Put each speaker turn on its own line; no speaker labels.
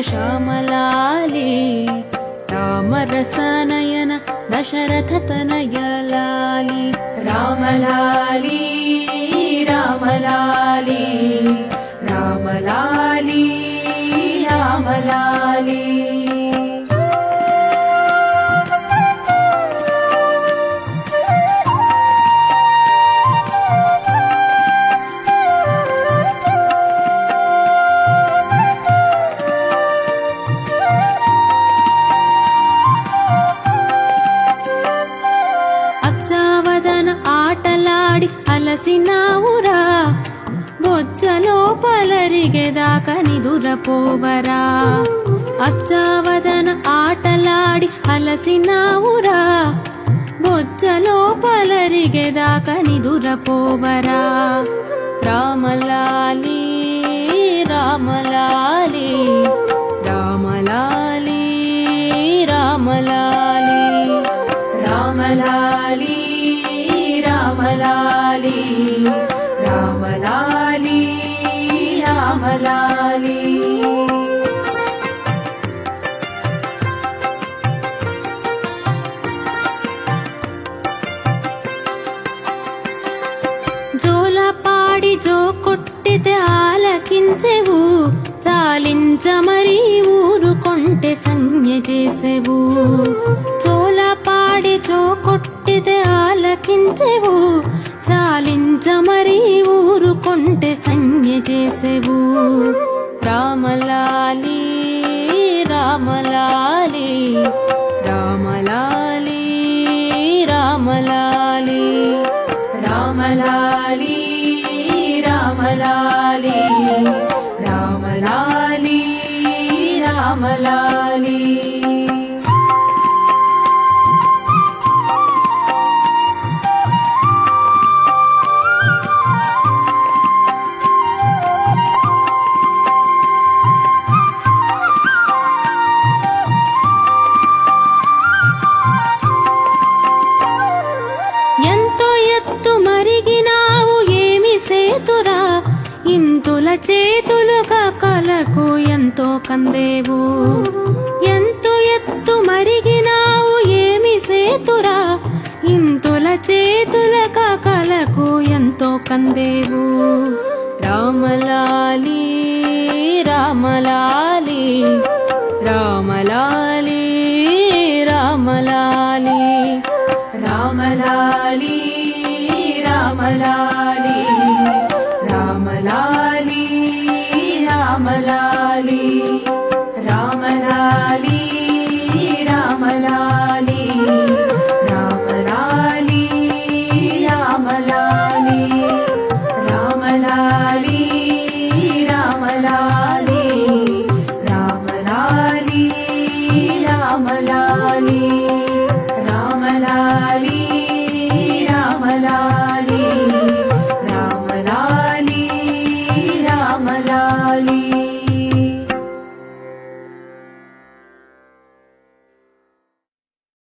श्यामलाली रामरसनयन दशरथतनय लाली रामलाली रामलाली रामलाली रामलाली ఆటలాడి అలసినావురా బొజ్జలో పలరిగేదాక నిదురపోవరా అచ్చావదన ఆటలాడి అలసినావురా బొజ్జలో పలరిగేదాక నిదురపోవరా రామలాలి రామలాలి రామలాలి రామలాలి రామలాలి రామలాలి రామలాలి రామలాలి జోలపాడి జో కొట్టితే ఆలకించెవు చాలించమరి ఊరుకొంటే సంజ్ఞ చేసెవు జోలపాడి జో కొట్టితే ఆలకించెవు చాలించమరి ఊరుకొంటే సంజ్ఞ చేసెవు రామలాలి రామలాలి రామలాలి రామలాలి రామలాలి రామలాలి రామలాలి రామలాలి ఇంతుల చేతులు కలకు ఎంతో కందేవు ఎంతో ఎత్తు మరిగినావు ఏమి సేతురా ఇంతుల చేతుల కలకు ఎంతో కందేవు రామలాలి రామలాలి రామలాలి రామలాలి రామలాలి రామలాలి